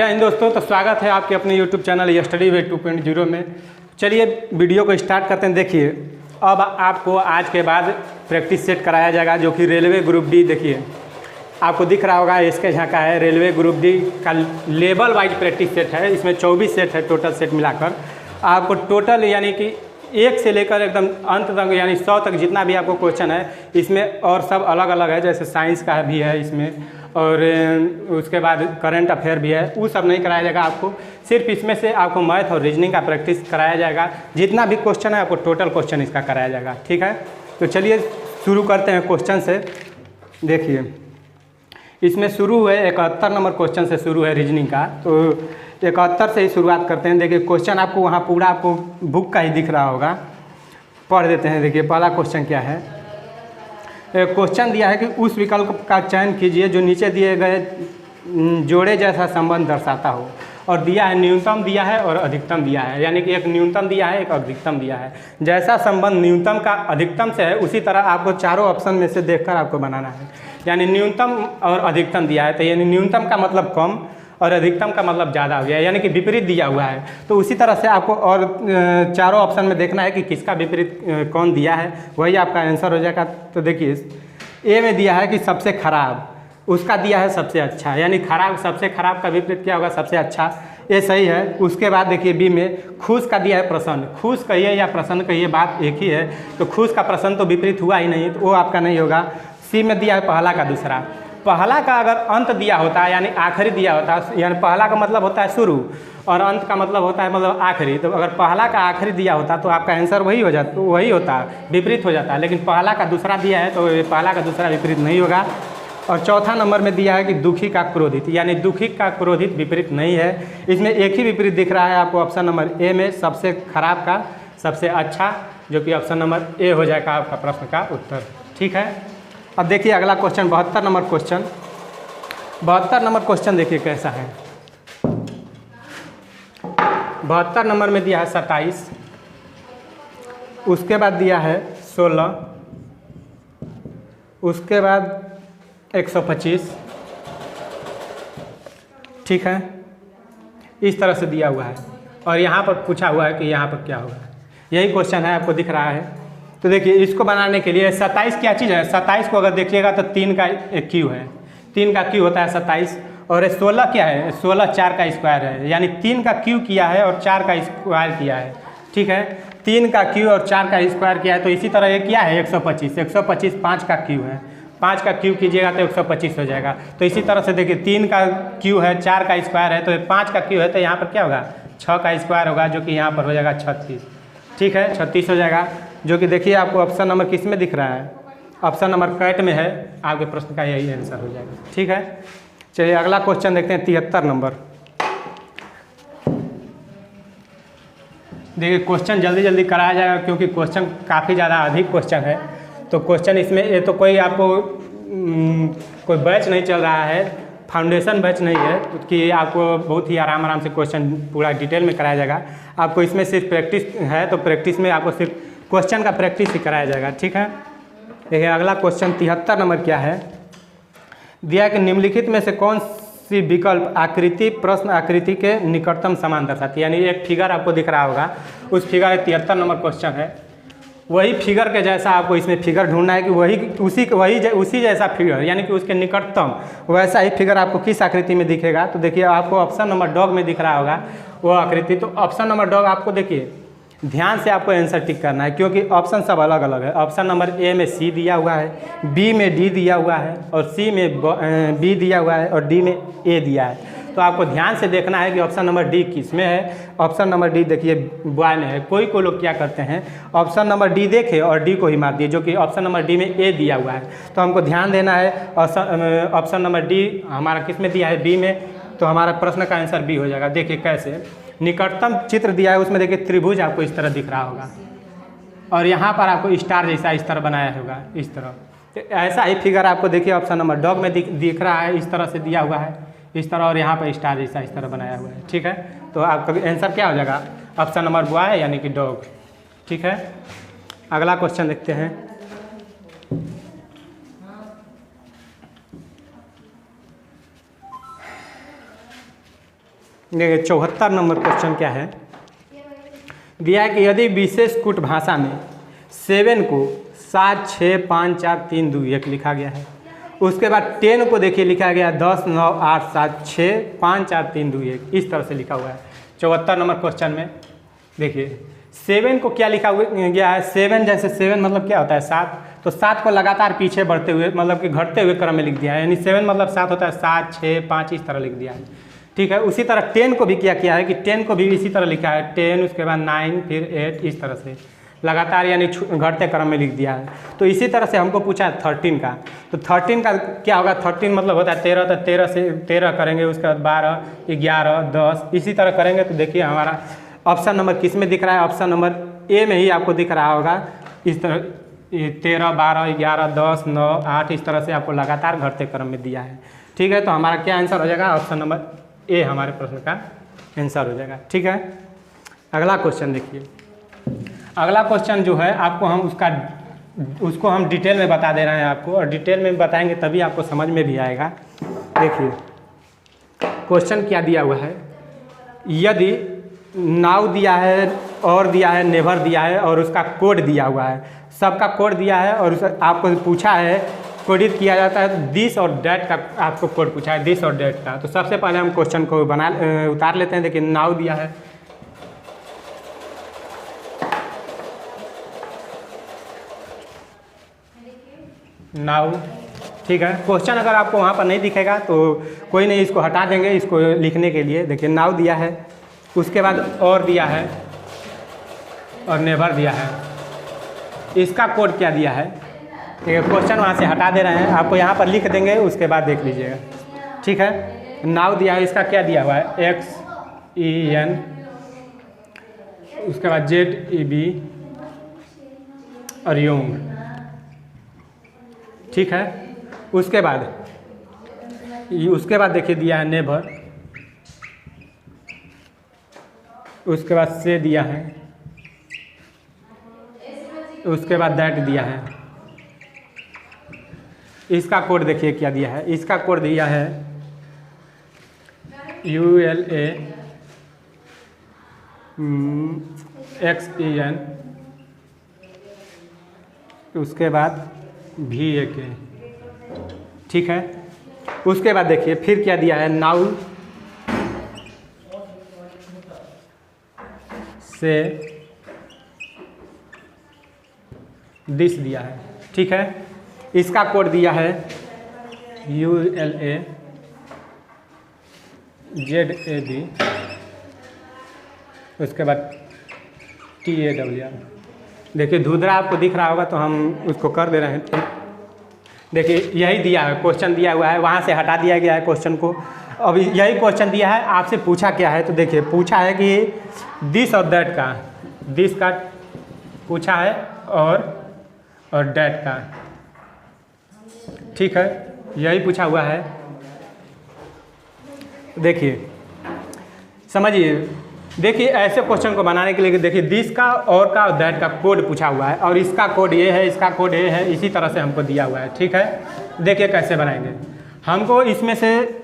जय हिंद दोस्तों। तो स्वागत है आपके अपने YouTube चैनल स्टडी वे 2.0 में। चलिए वीडियो को स्टार्ट करते हैं। देखिए अब आपको आज के बाद प्रैक्टिस सेट कराया जाएगा जो कि रेलवे ग्रुप डी। देखिए आपको दिख रहा होगा इसके यहाँ का है रेलवे ग्रुप डी का लेवल वाइज प्रैक्टिस सेट है। इसमें 24 सेट है टोटल सेट मिलाकर। आपको टोटल यानी कि 1 से लेकर एकदम अंत तक यानी 100 तक जितना भी आपको क्वेश्चन है इसमें, और सब अलग अलग है। जैसे साइंस का भी है इसमें, और उसके बाद करंट अफेयर भी है। वो सब नहीं कराया जाएगा आपको, सिर्फ इसमें से आपको मैथ और रीजनिंग का प्रैक्टिस कराया जाएगा। जितना भी क्वेश्चन है आपको टोटल क्वेश्चन इसका कराया जाएगा, ठीक है। तो चलिए शुरू करते हैं क्वेश्चन से। देखिए इसमें शुरू है 71 नंबर क्वेश्चन से शुरू है रीजनिंग का। तो 71 से ही शुरुआत करते हैं। देखिए क्वेश्चन आपको वहाँ पूरा आपको बुक का ही दिख रहा होगा, पढ़ देते हैं। देखिए पहला क्वेश्चन क्या है। क्वेश्चन दिया है कि उस विकल्प का चयन कीजिए जो नीचे दिए गए जोड़े जैसा संबंध दर्शाता हो। और दिया है न्यूनतम दिया है और अधिकतम दिया है, यानी कि एक न्यूनतम दिया है एक अधिकतम दिया है। जैसा संबंध न्यूनतम का अधिकतम से है उसी तरह आपको चारों ऑप्शन में से देखकर आपको बनाना है। यानी न्यूनतम और अधिकतम दिया है तो यानी न्यूनतम का मतलब कम और अधिकतम का मतलब ज़्यादा हो गया, यानी कि विपरीत दिया हुआ है। तो उसी तरह से आपको और चारों ऑप्शन में देखना है कि किसका विपरीत कौन दिया है, वही आपका आंसर हो जाएगा। तो देखिए ए में दिया है कि सबसे खराब, उसका दिया है सबसे अच्छा, यानी खराब सबसे खराब का विपरीत क्या होगा, सबसे अच्छा। ये सही है। उसके बाद देखिए बी में खुश का दिया है प्रसन्न। खुश कहिए या प्रसन्न कहिए बात एक ही है। तो खुश का प्रसन्न तो विपरीत हुआ ही नहीं, तो वो आपका नहीं होगा। सी में दिया है पहला का दूसरा। पहला का अगर अंत दिया होता है यानी आखिरी दिया होता है, यानी पहला का मतलब होता है शुरू और अंत का मतलब होता है मतलब आखिरी। तो अगर पहला का आखिरी दिया होता तो आपका आंसर वही हो जाता, वही होता विपरीत हो जाता है। लेकिन पहला का दूसरा दिया है तो पहला का दूसरा विपरीत नहीं होगा। और चौथा नंबर में दिया है कि दुखी का क्रोधित, यानी दुखी का क्रोधित विपरीत नहीं है। इसमें एक ही विपरीत दिख रहा है आपको ऑप्शन नंबर ए में सबसे खराब का सबसे अच्छा, जो कि ऑप्शन नंबर ए हो जाएगा आपका प्रश्न का उत्तर, ठीक है। अब देखिए अगला question 72 number question. 72 number question देखिए कैसा है। 72 नंबर में दिया है 27, उसके बाद दिया है 16, उसके बाद 125, ठीक है। इस तरह से दिया हुआ है और यहाँ पर पूछा हुआ है कि यहाँ पर क्या होगा। यही क्वेश्चन है, आपको दिख रहा है। तो देखिए इसको बनाने के लिए 27 क्या चीज़ है। 27 को अगर देखिएगा तो 3 का क्यू है, 3 का क्यू होता है 27। और 16 क्या है, 16 4 का स्क्वायर है, यानी 3 का क्यू किया है और 4 का स्क्वायर किया है, ठीक है। 3 का क्यू और 4 का स्क्वायर किया है। तो इसी तरह ये क्या है 125, 125 5 का क्यू है, 5 का क्यू कीजिएगा तो 125 हो जाएगा। तो इसी तरह से देखिए 3 का क्यू है 4 का स्क्वायर है तो 5 का क्यू है तो यहाँ पर क्या होगा 6 का स्क्वायर होगा, जो कि यहाँ पर हो जाएगा 36, ठीक है। 36 हो जाएगा, जो कि देखिए आपको ऑप्शन नंबर किस में दिख रहा है, ऑप्शन नंबर कैट में है। आपके प्रश्न का यही आंसर हो जाएगा, ठीक है। चलिए अगला क्वेश्चन देखते हैं 73 नंबर। देखिए क्वेश्चन जल्दी जल्दी कराया जाएगा क्योंकि क्वेश्चन काफ़ी ज़्यादा अधिक क्वेश्चन है। तो क्वेश्चन इसमें ये तो कोई आपको कोई बैच नहीं चल रहा है, फाउंडेशन बैच नहीं है कि आपको बहुत ही आराम से क्वेश्चन पूरा डिटेल में कराया जाएगा। आपको इसमें सिर्फ प्रैक्टिस है, तो प्रैक्टिस में आपको सिर्फ क्वेश्चन का प्रैक्टिस ही कराया जाएगा, ठीक है। देखिए अगला क्वेश्चन 73 नंबर क्या है। दिया कि निम्नलिखित में से कौन सी विकल्प आकृति प्रश्न आकृति के निकटतम समान दर्शाती है। यानी एक फिगर आपको दिख रहा होगा, उस फिगर 73 नंबर क्वेश्चन है। वही फिगर के जैसा आपको इसमें फिगर ढूंढना है कि उसी जैसा फिगर, यानी कि उसके निकटतम वैसा ही फिगर आपको किस आकृति में दिखेगा। तो देखिए आपको ऑप्शन नंबर डॉग में दिख रहा होगा वो आकृति। तो ऑप्शन नंबर डॉग आपको देखिए ध्यान से आपको आंसर टिक करना है क्योंकि ऑप्शन सब अलग अलग है। ऑप्शन नंबर ए में सी दिया हुआ है, बी में डी दिया हुआ है और सी में बी दिया हुआ है और डी में ए दिया है। तो आपको ध्यान से देखना है कि ऑप्शन नंबर डी किस में है। ऑप्शन नंबर डी देखिए बॉय में है। कोई लोग क्या करते हैं ऑप्शन नंबर डी देखे और डी को ही मार दिए, जो कि ऑप्शन नंबर डी में ए दिया हुआ है। तो हमको ध्यान देना है ऑप्शन नंबर डी हमारा किस में दिया है, बी में। तो हमारा प्रश्न का आंसर बी हो जाएगा। देखिए कैसे निकटतम चित्र दिया है उसमें देखिए त्रिभुज आपको इस तरह दिख रहा होगा और यहाँ पर आपको स्टार जैसा इस तरह बनाया होगा इस तरह। तो ऐसा ही फिगर आपको देखिए ऑप्शन नंबर डॉग में दिख रहा है, इस तरह से दिया हुआ है इस तरह, और यहाँ पर स्टार जैसा इस तरह बनाया हुआ है, ठीक है। तो आपका आंसर क्या हो जाएगा ऑप्शन नंबर बॉय यानी कि डॉग, ठीक है। अगला क्वेश्चन देखते हैं। देखिए 74 नंबर क्वेश्चन क्या है, दिया है कि यदि विशेष कूट भाषा में 7 को 7 6 5 4 3 2 1 लिखा गया है, उसके बाद 10 को देखिए लिखा गया 10 9 8 7 6 5 4 3 2 1, इस तरह से लिखा हुआ है 74 नंबर क्वेश्चन में। देखिए 7 को क्या लिखा गया है, 7 जैसे 7 मतलब क्या होता है 7, तो 7 को लगातार पीछे बढ़ते हुए मतलब कि घटते हुए क्रम में लिख दिया है, यानी 7 मतलब 7 होता है 7 6 5 इस तरह लिख दिया है, ठीक है। उसी तरह 10 को भी क्या किया है कि 10 को भी इसी तरह लिखा है 10, उसके बाद 9 फिर 8 इस तरह से लगातार यानी घटते क्रम में लिख दिया है। तो इसी तरह से हमको पूछा है 13 का, तो 13 का क्या होगा, 13 मतलब होता है 13, तो 13 से 13 करेंगे, उसके बाद 12 11 10 इसी तरह करेंगे। तो देखिए हमारा ऑप्शन नंबर किस में दिख रहा है, ऑप्शन नंबर ए में ही आपको दिख रहा होगा। इस तरह 13 12 11 10 9 8 इस तरह से आपको लगातार घटते क्रम में दिया है, ठीक है। तो हमारा क्या आंसर हो जाएगा, ऑप्शन नंबर ए हमारे प्रश्न का आंसर हो जाएगा, ठीक है। अगला क्वेश्चन देखिए, अगला क्वेश्चन जो है आपको हम उसको हम डिटेल में बता दे रहे हैं आपको, और डिटेल में बताएंगे तभी आपको समझ में भी आएगा। देखिए क्वेश्चन क्या दिया हुआ है, यदि नाउ दिया है और दिया है नेवर दिया है और उसका कोड दिया हुआ है, सबका कोड दिया है और आपको पूछा है कोडित किया जाता है दिस और डेट का, आपको कोड पूछा है दिस और डेट का। तो सबसे पहले हम क्वेश्चन को उतार लेते हैं। देखिए नाउ दिया है, नाउ, ठीक है। क्वेश्चन अगर आपको वहाँ पर नहीं दिखेगा तो कोई नहीं, इसको हटा देंगे इसको लिखने के लिए। देखिए नाउ दिया है, उसके बाद और दिया है और नेवर दिया है, इसका कोड क्या दिया है, क्वेश्चन वहाँ से हटा दे रहे हैं, आपको यहाँ पर लिख देंगे, उसके बाद देख लीजिएगा, ठीक है। नाउ दिया है, इसका क्या दिया हुआ है XEN, उसके बाद ZEB और योंग, ठीक है। उसके बाद देखिए दिया है नेवर, उसके बाद से दिया है, उसके बाद दैट दिया है। इसका कोड देखिए क्या दिया है, इसका कोड दिया है ULA XEN, उसके बाद VAK, ठीक है। उसके बाद देखिए फिर क्या दिया है, नाउ से दिस दिया है, ठीक है। इसका कोड दिया है ULA ZAB, उसके बाद TAWR। देखिए धुंधला आपको दिख रहा होगा तो हम उसको कर दे रहे हैं। देखिए यही दिया है, क्वेश्चन दिया हुआ है, वहाँ से हटा दिया गया है क्वेश्चन को। अब यही क्वेश्चन दिया है, आपसे पूछा क्या है, तो देखिए पूछा है कि दिस और दैट का, दिस का पूछा है और डेट का, ठीक है, यही पूछा हुआ है। देखिए समझिए, देखिए ऐसे क्वेश्चन को बनाने के लिए देखिए दिस का और का दैट का कोड पूछा हुआ है, और इसका कोड ये है, इसका कोड ये है, इसी तरह से हमको दिया हुआ है, ठीक है। देखिए कैसे बनाएंगे, हमको इसमें से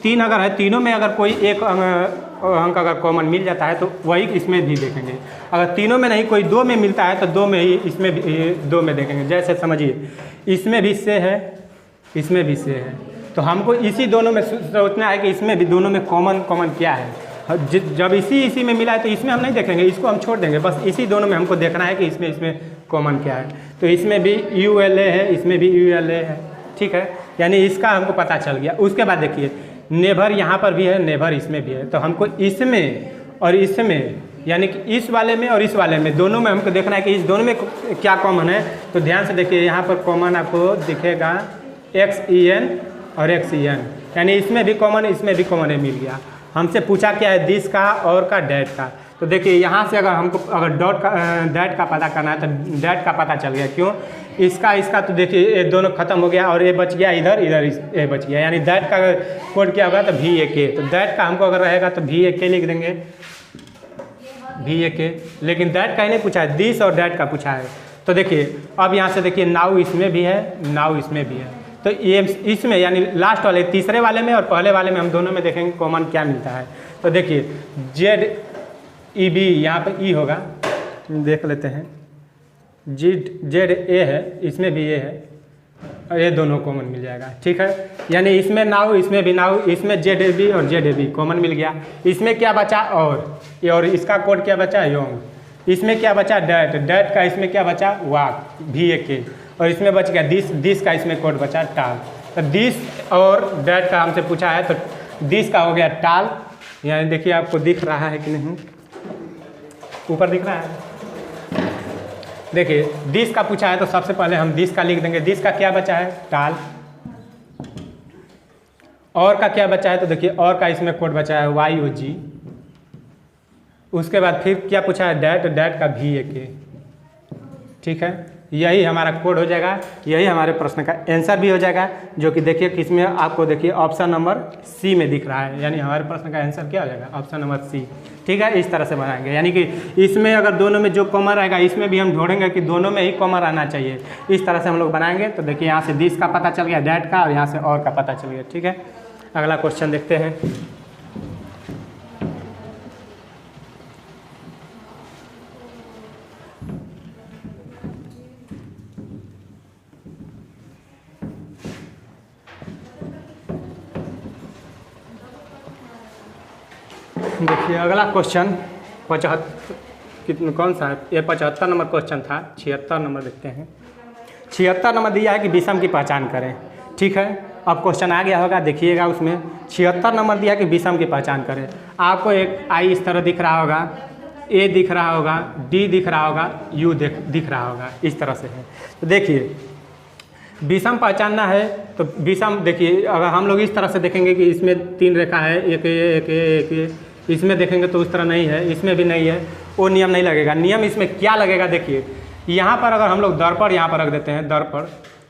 3 अगर है, तीनों में अगर कोई एक अंक अगर कॉमन मिल जाता है तो वही इसमें भी देखेंगे। अगर तीनों में नहीं, कोई 2 में मिलता है तो 2 में ही, इसमें भी 2 में देखेंगे। जैसे समझिए इसमें भी से है, इसमें भी से है, तो हमको इसी दोनों में सोचना है कि इसमें भी दोनों में कॉमन क्या है। जब इसी में मिला है तो इसमें हम नहीं देखेंगे, इसको हम छोड़ देंगे, बस इसी दोनों में हमको देखना है कि इसमें कॉमन क्या है। तो इसमें भी ULA है, इसमें भी ULA है, ठीक है, यानी इसका हमको पता चल गया। उसके बाद देखिए नेवर यहाँ पर भी है, नेवर इसमें भी है, तो हमको इसमें और इसमें, यानी कि इस वाले में और इस वाले में, दोनों में हमको देखना है कि इस दोनों में क्या कॉमन है। तो ध्यान से देखिए यहाँ पर कॉमन आपको दिखेगा XEN और XEN, यानी इसमें भी कॉमन, इसमें भी कॉमन है, मिल गया। हमसे पूछा क्या है, दिस का और का डेट का। तो देखिए यहाँ से अगर हमको अगर डेट का पता करना है तो डेट का पता चल गया, क्यों, इसका तो देखिए ये दोनों खत्म हो गया और ये बच गया इधर ये बच गया, यानी डेट का कोड क्या होगा तो VAK। तो डेट का हमको अगर रहेगा तो VAK लिख देंगे, VAK। लेकिन डेट का ही नहीं पूछा है, दिस और डेट का पूछा है। तो देखिए अब यहाँ से देखिए नाउ इसमें भी है, नाउ इसमें भी है, तो ये इसमें यानी लास्ट वाले तीसरे वाले में और पहले वाले में हम दोनों में देखेंगे कॉमन क्या मिलता है। तो देखिए जेड ई बी, यहाँ पर ई होगा, देख लेते हैं। जेड ए है, इसमें भी ए है, और ये दोनों कॉमन मिल जाएगा, ठीक है। यानी इसमें नाउ, इसमें भी नाउ, इसमें जेड ए बी और जेड ए बी कॉमन मिल गया। इसमें क्या बचा और इसका कोड क्या बचा योंग। इसमें क्या बचा डैट, डैट का इसमें क्या बचा वाक भी ए के, और इसमें बच गया दिस का इसमें कोड बचा टाल। तो दिस और डैट का हमसे पूछा है, तो दिस का हो गया टाल। यानी देखिए आपको दिख रहा है कि नहीं, ऊपर दिख रहा है। देखिए दिस का पूछा है तो सबसे पहले हम दिस का लिख देंगे। दिस का क्या बचा है टाल। और का क्या बचा है, तो देखिए और का इसमें कोड बचा है वाई ओ जी। उसके बाद फिर क्या पूछा है डैट, डैट का भी ए के, ठीक है। यही हमारा कोड हो जाएगा, यही हमारे प्रश्न का आंसर भी हो जाएगा, जो कि देखिए किसमें आपको देखिए ऑप्शन नंबर सी में दिख रहा है। यानी हमारे प्रश्न का आंसर क्या हो जाएगा ऑप्शन नंबर सी, ठीक है। इस तरह से बनाएंगे, यानी कि इसमें अगर दोनों में जो कॉमन रहेगा इसमें भी हम ढूंढेंगे कि दोनों में ही कॉमन रहना चाहिए। इस तरह से हम लोग बनाएंगे। तो देखिए यहाँ से दिस का पता चल गया, डैट का, और यहाँ से और का पता चल गया, ठीक है। अगला क्वेश्चन देखते हैं। देखिए अगला क्वेश्चन 75, कितने कौन सा है ये, 75 नंबर क्वेश्चन था। 76 नंबर देखते हैं। 76 नंबर दिया है कि विषम की पहचान करें, ठीक है। अब क्वेश्चन आ गया होगा, देखिएगा उसमें 76 नंबर दिया कि विषम की पहचान करें। आपको एक आई इस तरह दिख रहा होगा, ए दिख रहा होगा, डी दिख रहा होगा, यू दिख रहा होगा, इस तरह से है। तो देखिए विषम पहचानना है तो विषम, देखिए अगर हम लोग इस तरह से देखेंगे कि इसमें 3 रेखा है, एक एक एक, इसमें देखेंगे तो उस तरह नहीं है, इसमें भी नहीं है, वो नियम नहीं लगेगा। नियम इसमें क्या लगेगा, देखिए यहाँ पर अगर हम लोग दर्पण यहाँ पर रख देते हैं दर्पण,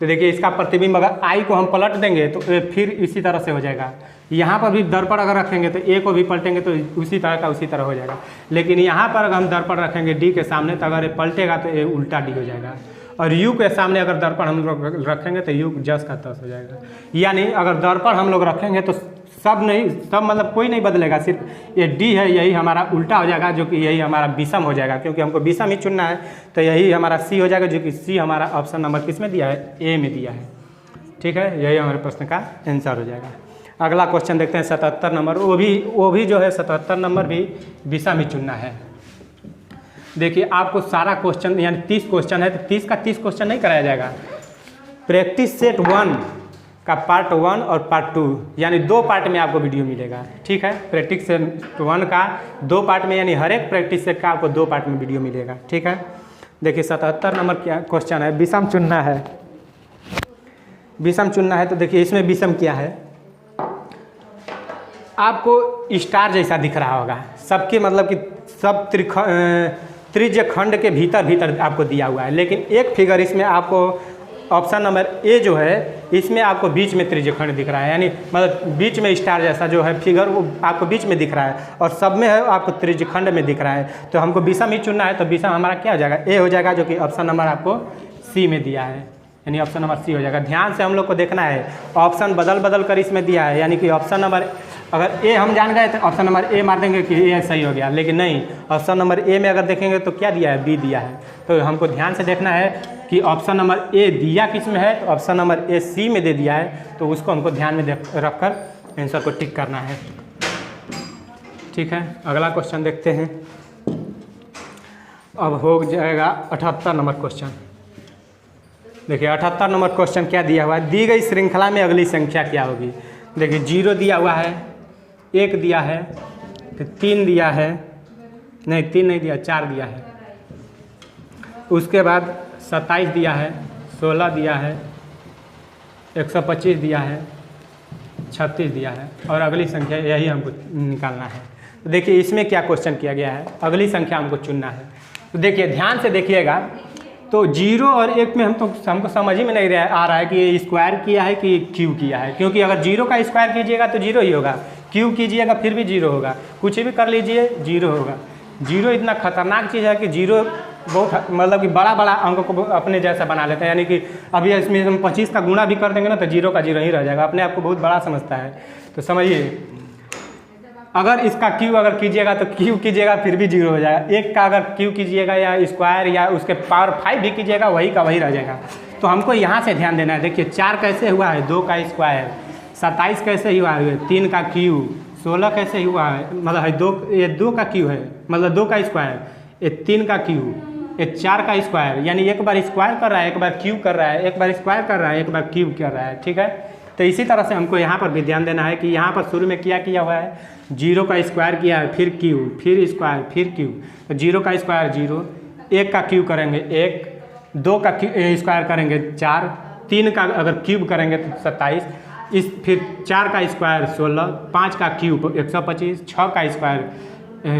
तो देखिए इसका प्रतिबिंब अगर आई को हम पलट देंगे तो फिर इसी तरह से हो जाएगा। यहाँ पर भी दर्पण अगर रखेंगे तो ए को भी पलटेंगे तो उसी तरह का उसी तरह हो जाएगा। लेकिन यहाँ पर अगर हम दर्पण रखेंगे डी के सामने तो अगर ये पलटेगा तो ये उल्टा डी हो जाएगा। और यू के सामने अगर दर्पण हम लोग रखेंगे तो यू जस का तस हो जाएगा। यानी अगर दर्पण हम लोग रखेंगे तो सब नहीं, सब मतलब कोई नहीं बदलेगा, सिर्फ ये डी है यही हमारा उल्टा हो जाएगा, जो कि यही हमारा विषम हो जाएगा, क्योंकि हमको विषम ही चुनना है। तो यही हमारा सी हो जाएगा, जो कि सी हमारा ऑप्शन नंबर किस में दिया है, ए में दिया है, ठीक है। यही हमारे प्रश्न का आंसर हो जाएगा। अगला क्वेश्चन देखते हैं 77 नंबर। वो भी जो है 77 नंबर भी विषम ही चुनना है। देखिए आपको सारा क्वेश्चन यानी 30 क्वेश्चन है, तो 30 का 30 क्वेश्चन नहीं कराया जाएगा। प्रैक्टिस सेट 1 का पार्ट 1 और पार्ट 2 यानी 2 पार्ट में आपको वीडियो मिलेगा, ठीक है। प्रैक्टिस सेट 1 का 2 पार्ट में, यानी हर एक प्रैक्टिस सेट का आपको 2 पार्ट में वीडियो मिलेगा, ठीक है। देखिए 77 नंबर क्या क्वेश्चन है, विषम चुनना है। विषम चुनना है तो देखिए इसमें विषम क्या है, आपको स्टार जैसा दिख रहा होगा, सबके मतलब कि सब त्रिज्य खंड के भीतर आपको दिया हुआ है। लेकिन एक फिगर इसमें आपको ऑप्शन नंबर ए जो है इसमें आपको बीच में त्रिज्य खंड दिख रहा है, यानी मतलब बीच में स्टार जैसा जो है फिगर वो आपको बीच में दिख रहा है, और सब में है आपको त्रिज्य खंड में दिख रहा है। तो हमको विषम ही चुनना है, तो विषम हमारा क्या हो जाएगा, ए हो जाएगा, जो कि ऑप्शन नंबर आपको सी में दिया है, यानी ऑप्शन नंबर सी हो जाएगा। ध्यान से हम लोग को देखना है, ऑप्शन बदल कर इसमें दिया है, यानी कि ऑप्शन नंबर अगर ए हम जान गए तो ऑप्शन नंबर ए मार देंगे कि ए सही हो गया, लेकिन नहीं, ऑप्शन नंबर ए में अगर देखेंगे तो क्या दिया है, बी दिया है। तो हमको ध्यान से देखना है कि ऑप्शन नंबर ए दिया किस में है, तो ऑप्शन नंबर ए सी में दे दिया है, तो उसको हमको ध्यान में रख कर आंसर को टिक करना है, ठीक है। अगला क्वेश्चन देखते हैं। अब हो जाएगा 78 नंबर क्वेश्चन। देखिए 78 नंबर क्वेश्चन क्या दिया हुआ है, दी गई श्रृंखला में अगली संख्या क्या होगी। देखिए 0 दिया हुआ है, 1 दिया है, फिर 3 दिया है, नहीं 3 नहीं दिया, 4 दिया है, उसके बाद 27 दिया है, 16 दिया है, 125 दिया है, 36 दिया है, और अगली संख्या यही हमको निकालना है। तो देखिए इसमें क्या क्वेश्चन किया गया है, अगली संख्या हमको चुनना है। तो देखिए ध्यान से देखिएगा, तो 0 और 1 में हमको समझ ही में नहीं आ रहा है कि ये स्क्वायर किया है कि क्यू किया है, क्योंकि अगर 0 का स्क्वायर कीजिएगा तो 0 ही होगा, क्यू कीजिएगा फिर भी 0 होगा, कुछ भी कर लीजिए 0 होगा। 0 इतना खतरनाक चीज़ है कि 0 बहुत मतलब कि बड़ा अंक को अपने जैसा बना लेता है, यानी कि अभी इसमें हम 25 का गुणा भी कर देंगे ना तो 0 का 0 ही रह जाएगा, अपने आप को बहुत बड़ा समझता है। तो समझिए अगर इसका क्यू अगर कीजिएगा तो क्यू कीजिएगा फिर भी 0 हो जाएगा। 1 का अगर क्यू कीजिएगा या स्क्वायर या उसके पावर 5 भी कीजिएगा वही का वही रह जाएगा। तो हमको यहाँ से ध्यान देना है। देखिए 4 कैसे हुआ है, 2 का स्क्वायर, 27 कैसे हुआ है, 3 का क्यू, 16 कैसे हुआ है, मतलब है 2, ये 2 का क्यू है, मतलब 2 का स्क्वायर, ये 3 का क्यू, ये 4 का स्क्वायर, यानी एक बार स्क्वायर कर रहा है, एक बार क्यूब कर रहा है, एक बार स्क्वायर कर रहा है, एक बार क्यूब कर रहा है। ठीक है, तो इसी तरह से हमको यहाँ पर भी ध्यान देना है कि यहाँ पर शुरू में किया हुआ है, 0 का स्क्वायर किया है, फिर क्यूब, फिर स्क्वायर, फिर क्यूब। तो 0 का स्क्वायर 0, 1 का क्यूब करेंगे 1, 2 का स्क्वायर करेंगे 4, 3 का अगर क्यूब करेंगे तो 27, इस फिर 4 का स्क्वायर 16, 5 का क्यूब 125, 6 का स्क्वायर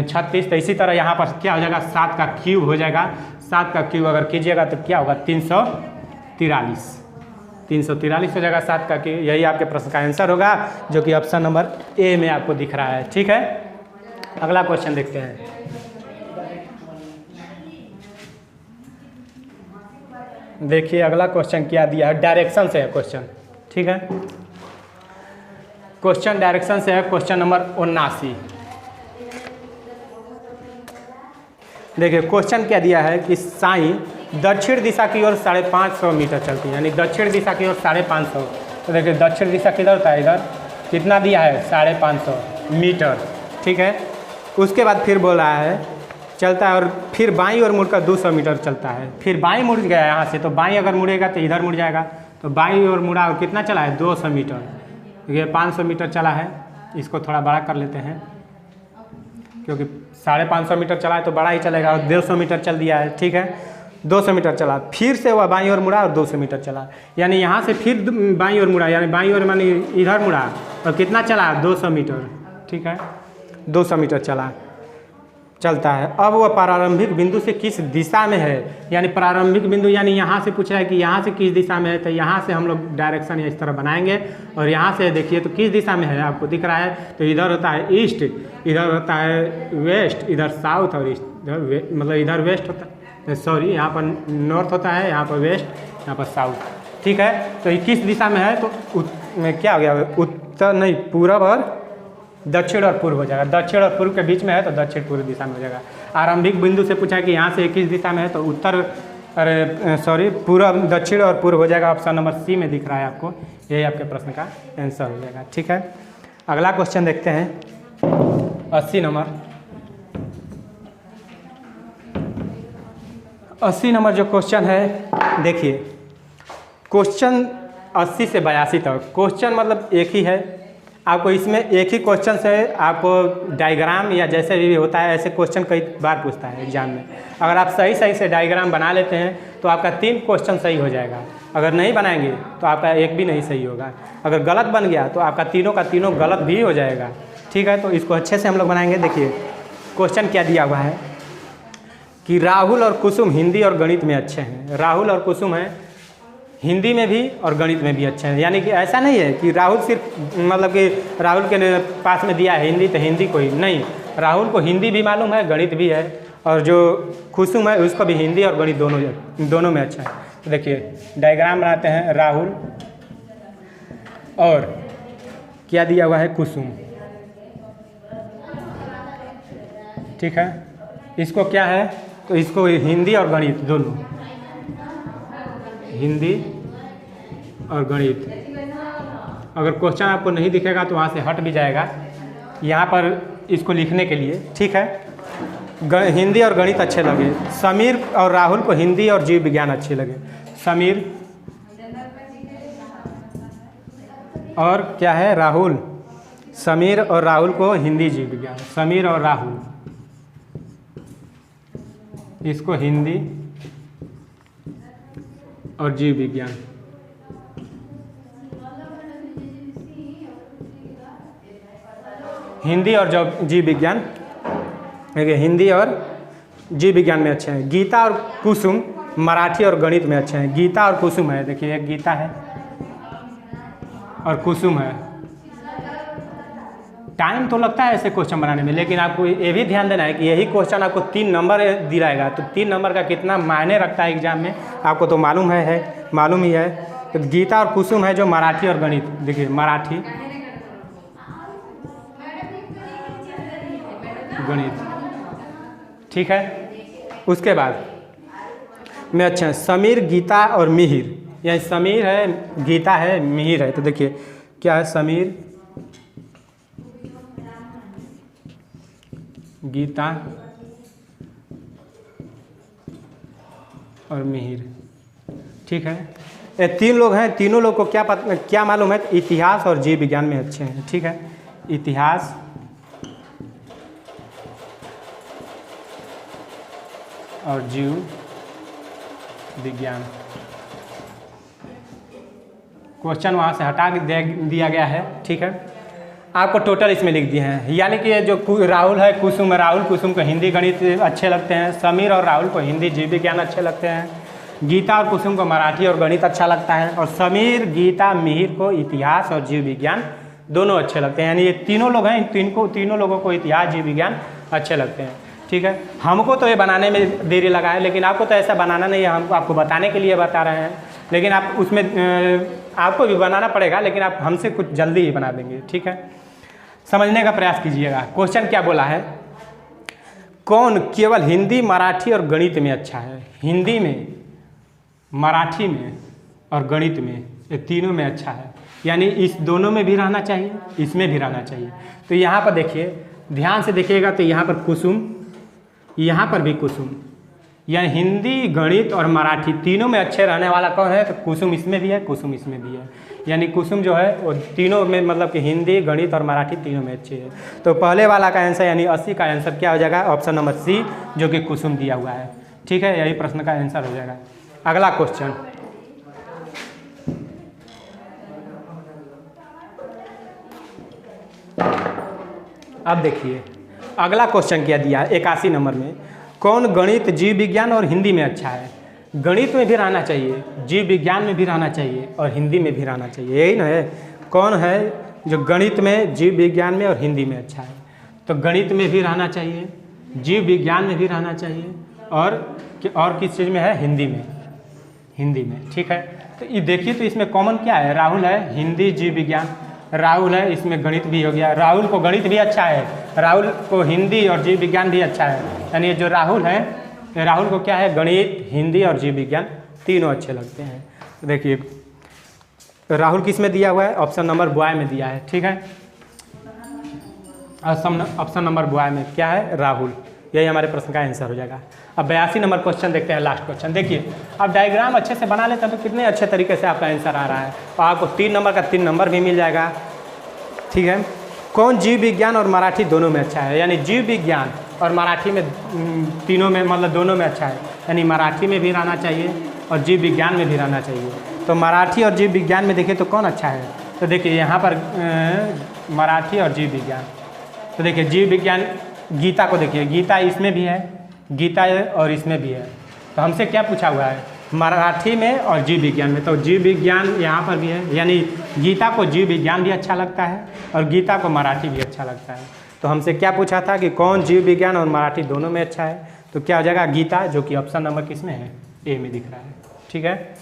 36। तो इसी तरह यहाँ पर क्या हो जाएगा, 7 का क्यूब हो जाएगा। 7 का क्यूब अगर कीजिएगा तो क्या होगा, 343 हो जाएगा 7 का क्यूब। यही आपके प्रश्न का आंसर होगा, जो कि ऑप्शन नंबर ए में आपको दिख रहा है। ठीक है, अगला क्वेश्चन देखते हैं। देखिए अगला क्वेश्चन क्या दिया है, डायरेक्शन से है क्वेश्चन। ठीक है, क्वेश्चन डायरेक्शन से है, क्वेश्चन नंबर 79। देखिए क्वेश्चन क्या दिया है कि साई दक्षिण दिशा की ओर 550 मीटर चलती है, यानी दक्षिण दिशा की ओर 550। तो देखिए दक्षिण दिशा किधर होता है, इधर कितना दिया है 550 मीटर। ठीक है, उसके बाद फिर बोल रहा है चलता है और फिर बाईं ओर मुड़कर 200 मीटर चलता है। फिर बाईं मुड़ गया यहाँ से, तो बाईं अगर मुड़ेगा तो इधर मुड़ जाएगा। तो बाईं ओर मुड़ा और कितना चला है 200 मीटर। देखिए 500 मीटर चला है, इसको थोड़ा बड़ा कर लेते हैं क्योंकि 550 मीटर चला है तो बड़ा ही चलेगा, और 200 मीटर चल दिया है। ठीक है, 200 मीटर चला, फिर से वह बाईं ओर मुड़ा और 200 मीटर चला, यानी यहाँ से फिर बाईं ओर मुड़ा, यानी बाईं ओर मानी इधर मुड़ा और कितना चला 200 मीटर। ठीक है, 200 मीटर चलता है। अब वह प्रारंभिक बिंदु से किस दिशा में है, यानी प्रारंभिक बिंदु यानी यहाँ से पूछा है कि यहाँ से किस दिशा में है। तो यहाँ से हम लोग डायरेक्शन इस तरह बनाएंगे और यहाँ से देखिए तो किस दिशा में है आपको दिख रहा है। तो इधर होता है ईस्ट, इधर होता है वेस्ट, इधर साउथ और ईस्ट, मतलब इधर वेस्ट होता है, सॉरी यहाँ पर नॉर्थ होता है, यहाँ पर वेस्ट, यहाँ पर साउथ। ठीक है, तो किस दिशा में है तो क्या हो गया, उत्तर नहीं पूरब और दक्षिण और पूर्व हो जाएगा। दक्षिण और पूर्व के बीच में है तो दक्षिण पूर्व दिशा में हो जाएगा। आरंभिक बिंदु से पूछा कि यहाँ से किस दिशा में है तो उत्तर, अरे सॉरी पूर्व, दक्षिण और पूर्व हो जाएगा। ऑप्शन नंबर सी में दिख रहा है आपको, यही आपके प्रश्न का आंसर हो जाएगा। ठीक है, अगला क्वेश्चन देखते हैं 80 नंबर। 80 नंबर जो क्वेश्चन है, देखिए क्वेश्चन 80 से 82 तक क्वेश्चन मतलब एक ही है। आपको इसमें एक ही क्वेश्चन से आपको डायग्राम या जैसे भी होता है ऐसे क्वेश्चन कई बार पूछता है एग्जाम में। अगर आप सही से डायग्राम बना लेते हैं तो आपका 3 क्वेश्चन सही हो जाएगा। अगर नहीं बनाएंगे तो आपका एक भी नहीं सही होगा। अगर गलत बन गया तो आपका तीनों का तीनों गलत भी हो जाएगा। ठीक है, तो इसको अच्छे से हम लोग बनाएंगे। देखिए क्वेश्चन क्या दिया हुआ है कि राहुल और कुसुम हिंदी और गणित में अच्छे हैं। राहुल और कुसुम हैं हिंदी में भी और गणित में भी अच्छे हैं। यानी कि ऐसा नहीं है कि राहुल सिर्फ मतलब कि राहुल के पास में दिया है हिंदी तो हिंदी को ही नहीं, राहुल को हिंदी भी मालूम है, गणित भी है, और जो कुसुम है उसको भी हिंदी और गणित दोनों में अच्छा है। तो देखिए डायग्राम बनाते हैं, राहुल और क्या दिया हुआ है कुसुम। ठीक है, इसको क्या है तो इसको हिंदी और गणित दोनों, हिंदी और गणित। अगर क्वेश्चन आपको नहीं दिखेगा तो वहाँ से हट भी जाएगा यहाँ पर इसको लिखने के लिए। ठीक है, हिंदी और गणित अच्छे लगे। समीर और राहुल को हिंदी और जीव विज्ञान अच्छे लगे। समीर और क्या है राहुल, समीर और राहुल को हिंदी जीव विज्ञान, समीर और राहुल इसको हिंदी और जीव विज्ञान। हिंदी और जीव विज्ञान, देखिए हिंदी और जीव विज्ञान में अच्छे हैं। गीता और कुसुम मराठी और गणित में अच्छे हैं। गीता और कुसुम है, देखिए एक गीता है और कुसुम है। टाइम तो लगता है ऐसे क्वेश्चन बनाने में, लेकिन आपको ये भी ध्यान देना है कि यही क्वेश्चन आपको 3 नंबर दिलाएगा। तो 3 नंबर का कितना मायने रखता है एग्जाम में आपको तो मालूम मालूम ही है। तो गीता और कुसुम है जो मराठी और गणित। देखिए मराठी गणित। ठीक है, उसके बाद में अच्छा समीर, गीता और मिहिर, यानी समीर है, गीता है, मिहिर है। तो देखिए क्या है, समीर, गीता और मिहिर। ठीक है, ये 3 लोग हैं, तीनों लोग को क्या मालूम है, इतिहास और जीव विज्ञान में अच्छे हैं। ठीक है, इतिहास और जीव विज्ञान। क्वेश्चन वहाँ से हटा दिया गया है। ठीक है, आपको टोटल इसमें लिख दिए हैं, यानी कि ये जो राहुल है, कुसुम, राहुल कुसुम को हिंदी गणित अच्छे लगते हैं, समीर और राहुल को हिंदी जीव विज्ञान अच्छे लगते हैं, गीता और कुसुम को मराठी और गणित अच्छा लगता है, और समीर, गीता, मिहिर को इतिहास और जीव विज्ञान दोनों अच्छे लगते हैं। यानी ये तीनों लोग हैं, तीनों लोगों को इतिहास, जीव विज्ञान अच्छे लगते हैं। ठीक है, हमको तो ये बनाने में देरी लगा है, लेकिन आपको तो ऐसा बनाना नहीं है, हम आपको बताने के लिए बता रहे हैं, लेकिन आप उसमें आपको भी बनाना पड़ेगा, लेकिन आप हमसे कुछ जल्दी ही बना देंगे। ठीक है, समझने का प्रयास कीजिएगा। क्वेश्चन क्या बोला है, कौन केवल हिंदी, मराठी और गणित में अच्छा है? हिंदी में, मराठी में और गणित में, ये तीनों में अच्छा है, यानी इस दोनों में भी रहना चाहिए, इसमें भी रहना चाहिए। तो यहाँ पर देखिए, ध्यान से देखिएगा, तो यहाँ पर कुसुम, यहाँ पर भी कुसुम, यानी हिंदी, गणित और मराठी तीनों में अच्छे रहने वाला कौन है? तो कुसुम इसमें भी है, कुसुम इसमें भी है, यानी कुसुम जो है वो तीनों में, मतलब कि हिंदी, गणित और मराठी तीनों में अच्छे है। तो पहले वाला का आंसर यानी 80 का आंसर क्या हो जाएगा? ऑप्शन नंबर सी, जो कि कुसुम दिया हुआ है। ठीक है, यही प्रश्न का आंसर हो जाएगा। अगला क्वेश्चन, अब देखिए अगला क्वेश्चन क्या दिया है 81 नंबर में, कौन गणित, जीव विज्ञान और हिंदी में अच्छा है? गणित में भी रहना चाहिए, जीव विज्ञान में भी रहना चाहिए और हिंदी में भी रहना चाहिए, यही ना है। कौन है जो गणित में, जीव विज्ञान में और हिंदी में अच्छा है? तो गणित में भी रहना चाहिए, जीव विज्ञान में भी रहना चाहिए, और किस चीज़ में है? हिंदी में, हिंदी में। ठीक है, तो ये देखिए, तो इसमें कॉमन क्या है? राहुल है, हिंदी, जीव विज्ञान, राहुल है, इसमें गणित भी हो गया, राहुल को गणित भी अच्छा है, राहुल को हिंदी और जीव विज्ञान भी अच्छा है, यानी ये जो राहुल है, राहुल को क्या है? गणित, हिंदी और जीव विज्ञान तीनों अच्छे लगते हैं। देखिए राहुल किस में दिया हुआ है? ऑप्शन नंबर बॉय में दिया है। ठीक है, ऑप्शन नंबर बॉय में क्या है? राहुल। यही हमारे प्रश्न का आंसर हो जाएगा। अब 82 नंबर क्वेश्चन देखते हैं, लास्ट क्वेश्चन। देखिए अब डायग्राम अच्छे से बना लेते हैं तो कितने अच्छे तरीके से आपका आंसर आ रहा है, और आपको 3 नंबर का 3 नंबर भी मिल जाएगा। ठीक है, कौन जीव विज्ञान और मराठी दोनों में अच्छा है? यानी जीव विज्ञान और मराठी में तीनों में, मतलब दोनों में अच्छा है, यानी मराठी में भी रहना चाहिए और जीव विज्ञान में भी रहना चाहिए। तो मराठी और जीव विज्ञान में देखिए तो कौन अच्छा है? तो देखिए यहाँ पर मराठी और जीव विज्ञान, तो देखिए जीव विज्ञान, गीता को देखिए, गीता इसमें भी है, गीता और इसमें भी है। तो हमसे क्या पूछा हुआ है? मराठी में और जीव विज्ञान में, तो जीव विज्ञान यहाँ पर भी है, यानी गीता को जीव विज्ञान भी अच्छा लगता है और गीता को मराठी भी अच्छा लगता है। तो हमसे क्या पूछा था कि कौन जीव विज्ञान और मराठी दोनों में अच्छा है? तो क्या हो जाएगा? गीता, जो कि ऑप्शन नंबर किस में है? ए में दिख रहा है। ठीक है,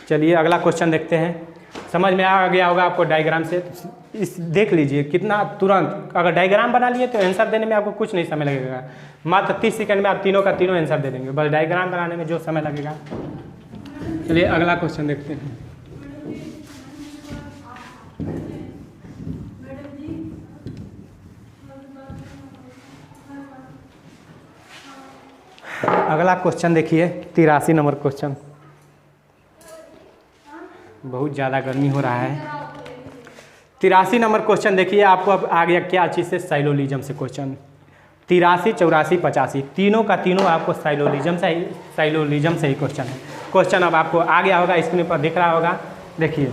चलिए अगला क्वेश्चन देखते हैं। समझ में आ गया होगा आपको डायग्राम से, इस देख लीजिए कितना तुरंत, अगर डायग्राम बना लिए तो आंसर देने में आपको कुछ नहीं समय लगेगा, मात्र 30 सेकंड में आप तीनों का तीनों आंसर दे देंगे, बस डायग्राम बनाने में जो समय लगेगा। चलिए अगला क्वेश्चन देखते हैं। अगला क्वेश्चन देखिए 83 नंबर क्वेश्चन। बहुत ज़्यादा गर्मी हो रहा है। 83 नंबर क्वेश्चन देखिए, आपको अब आ गया क्या चीज़ से? साइलोलिज्म से क्वेश्चन। 83, 84, 85 तीनों का तीनों आपको साइलोलिज्म से ही क्वेश्चन है। क्वेश्चन अब आपको आ गया होगा, स्क्रीन पर दिख रहा होगा। देखिए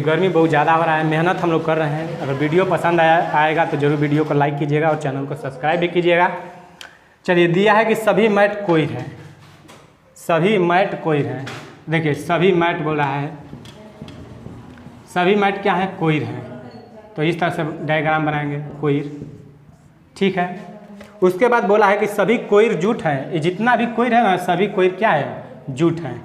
गर्मी बहुत ज़्यादा हो रहा है, मेहनत हम लोग कर रहे हैं। अगर वीडियो पसंद आएगा तो जरूर वीडियो को लाइक कीजिएगा और चैनल को सब्सक्राइब भी कीजिएगा। चलिए, दिया है कि सभी मैट कोइर हैं, सभी मैट कोइर हैं। देखिए सभी मैट बोल रहा है, सभी मैट क्या है? कोइर हैं। तो इस तरह से डायग्राम बनाएंगे, कोइर। ठीक है, उसके बाद बोला है कि सभी कोइर जूट हैं। ये जितना भी कोइर है ना, सभी कोइर क्या है? जूट हैं।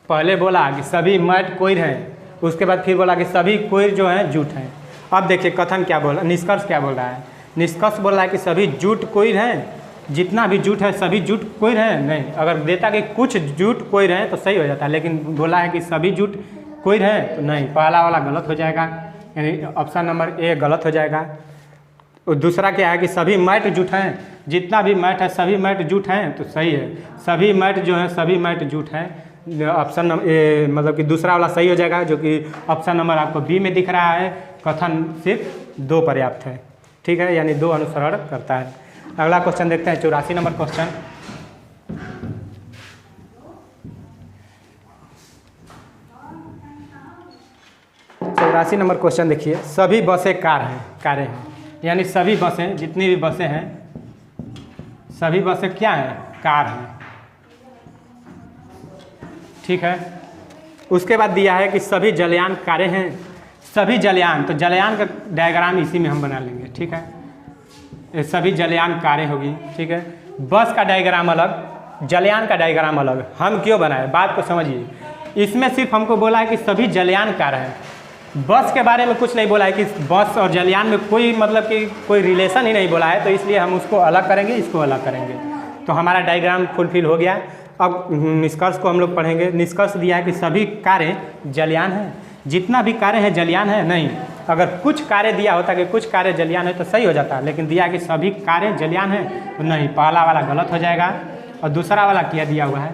पहले बोला कि सभी मैट कोइर हैं, उसके बाद फिर बोला कि सभी कोइर जो हैं जूट हैं। अब देखिए कथन क्या बोल, निष्कर्ष क्या बोल रहा है। निष्कर्ष बोल रहा है कि सभी जूट कोई हैं, जितना भी जूट है सभी जूट कोई हैं नहीं। अगर देता कि कुछ जूट कोई रहे तो सही हो जाता है, लेकिन बोला है कि सभी जूट कोई रहे तो नहीं, पहला वाला गलत हो जाएगा, यानी ऑप्शन नंबर ए गलत हो जाएगा। और दूसरा क्या है कि सभी मैट जूट हैं, जितना भी मैट है सभी मैट जूट हैं तो सही है, सभी मैट जो है सभी मैट जूट हैं। ऑप्शन नंबर ए मतलब कि दूसरा वाला सही हो जाएगा, जो कि ऑप्शन नंबर आपको बी में दिख रहा है। कथन सिर्फ 2 पर्याप्त है, ठीक है, यानी 2 अनुसरण करता है। अगला क्वेश्चन देखते हैं 84 नंबर क्वेश्चन। चौरासी नंबर क्वेश्चन देखिए, सभी बसें कारें हैं, यानी सभी बसें जितनी भी बसें हैं सभी बसें क्या हैं, कार हैं, ठीक है। उसके बाद दिया है कि सभी जलयान कारें हैं, सभी जलयान, तो जलयान का डायग्राम इसी में हम बना लेंगे, ठीक है। ये सभी जलयान कारें होगी, ठीक है। बस का डायग्राम अलग, जलयान का डायग्राम अलग, हम क्यों बनाए, बात को समझिए। इसमें सिर्फ हमको बोला है कि सभी जलयान कार हैं, बस के बारे में कुछ नहीं बोला है कि बस और जलयान में कोई मतलब कि कोई रिलेशन ही नहीं बोला है, तो इसलिए हम उसको अलग करेंगे, इसको अलग करेंगे, तो हमारा डायग्राम फुलफिल हो गया। अब निष्कर्ष को हम लोग पढ़ेंगे। निष्कर्ष दिया है कि सभी कारें जलयान हैं, जितना भी कारें हैं जलयान है नहीं। अगर कुछ कारें दिया होता कि कुछ कारें जलयान है तो सही हो जाता, लेकिन दिया कि सभी कारें जलयान हैं तो नहीं, पहला वाला गलत हो जाएगा। और दूसरा वाला क्या दिया हुआ है,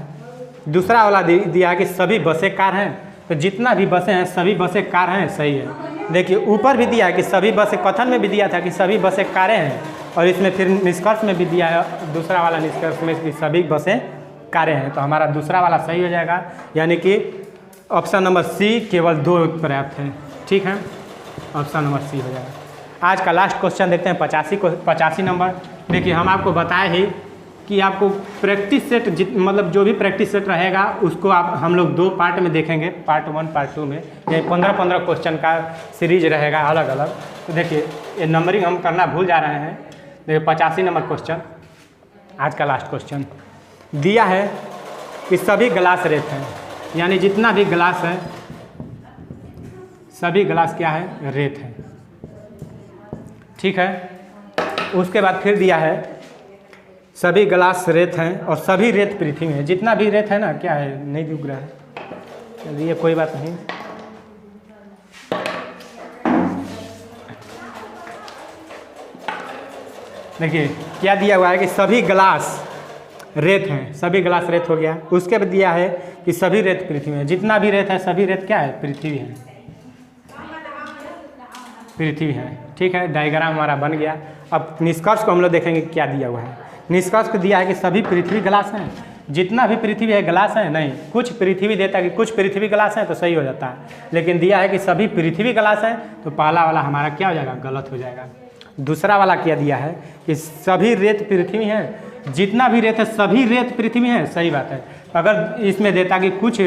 दूसरा वाला दिया है कि सभी बसें कार हैं, तो जितना भी बसें हैं सभी बसें कार हैं, सही है। देखिए ऊपर भी दिया है कि सभी बसें, कथन में भी दिया था कि सभी बसें कारें हैं, और इसमें फिर निष्कर्ष में भी दिया है, दूसरा वाला निष्कर्ष में कि सभी बसें कारें हैं, तो हमारा दूसरा वाला सही हो जाएगा, यानी कि ऑप्शन नंबर सी केवल 2 पर्याप्त है, ठीक है, ऑप्शन नंबर सी हो जाएगा। आज का लास्ट क्वेश्चन देखते हैं 85 नंबर। देखिए हम आपको बताए ही कि आपको प्रैक्टिस सेट मतलब जो भी प्रैक्टिस सेट रहेगा उसको हम लोग 2 पार्ट में देखेंगे, पार्ट 1 पार्ट 2 में, ये 15-15 क्वेश्चन का सीरीज रहेगा अलग अलग। तो देखिए ये नंबरिंग हम करना भूल जा रहे हैं। देखिए 85 नंबर क्वेश्चन, आज का लास्ट क्वेश्चन दिया है कि सभी गिलास रेत हैं, यानी जितना भी गिलास है सभी गिलास क्या है, रेत है, ठीक है। उसके बाद फिर दिया है सभी गिलास रेत हैं और सभी रेत पृथ्वी में है, जितना भी रेत है ना क्या है, नहीं दिख रहा है, चलिए कोई बात नहीं। देखिए क्या दिया हुआ है कि सभी गिलास रेत हैं, सभी गिलास रेत हो गया। उसके बाद दिया है कि सभी रेत पृथ्वी में, जितना भी रेत है सभी रेत क्या है, पृथ्वी है, पृथ्वी है, ठीक है। डायग्राम हमारा बन गया। अब निष्कर्ष को हम लोग देखेंगे क्या दिया हुआ है। निष्कर्ष को दिया है कि सभी पृथ्वी गिलास हैं, जितना भी पृथ्वी है गिलास है नहीं, कुछ पृथ्वी देता है कि कुछ पृथ्वी गिलास है तो सही हो जाता है, लेकिन दिया है कि सभी पृथ्वी गिलास है तो पहला वाला हमारा क्या हो जाएगा, गलत हो जाएगा। दूसरा वाला क्या दिया है कि सभी रेत पृथ्वी है, जितना भी रेत है सभी रेत पृथ्वी है, सही बात है। अगर इसमें देता कि कुछ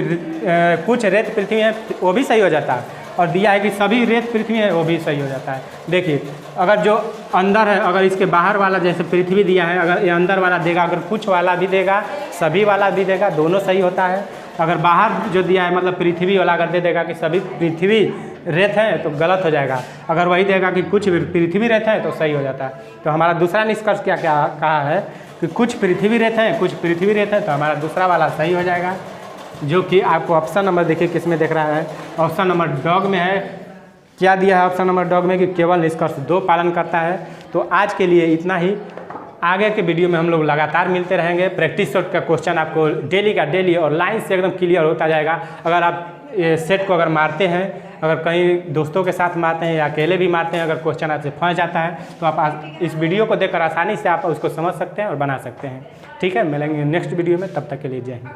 रेत पृथ्वी है वो भी सही हो जाता है, और दिया है कि सभी रेत पृथ्वी है वो भी सही हो जाता है। देखिए अगर जो अंदर है, अगर इसके बाहर वाला जैसे पृथ्वी दिया है, अगर ये अंदर वाला देगा, अगर कुछ वाला भी देगा सभी वाला भी देगा, दोनों सही होता है। अगर बाहर जो दिया है मतलब पृथ्वी वाला अगर दे देगा कि सभी पृथ्वी रेत है तो गलत हो जाएगा, अगर वही देगा कि कुछ पृथ्वी रेत है तो सही हो जाता है। तो हमारा दूसरा निष्कर्ष क्या क्या कहा है कि कुछ पृथ्वी रेत है, कुछ पृथ्वी रेत है, तो हमारा दूसरा वाला सही हो जाएगा, जो कि आपको ऑप्शन नंबर देखिए किस में देख रहा है, ऑप्शन नंबर डॉग में है। क्या दिया है ऑप्शन नंबर डॉग में कि केवल निष्कर्ष 2 पालन करता है। तो आज के लिए इतना ही, आगे के वीडियो में हम लोग लगातार मिलते रहेंगे। प्रैक्टिस सेट का क्वेश्चन आपको डेली का डेली और लाइन से एकदम क्लियर होता जाएगा। अगर आप ये सेट को अगर मारते हैं, अगर कहीं दोस्तों के साथ मारते हैं या अकेले भी मारते हैं, अगर क्वेश्चन आपसे फंस जाता है तो आप इस वीडियो को देखकर आसानी से आप उसको समझ सकते हैं और बना सकते हैं। ठीक है, मिलेंगे नेक्स्ट वीडियो में, तब तक के लिए जय हिंद।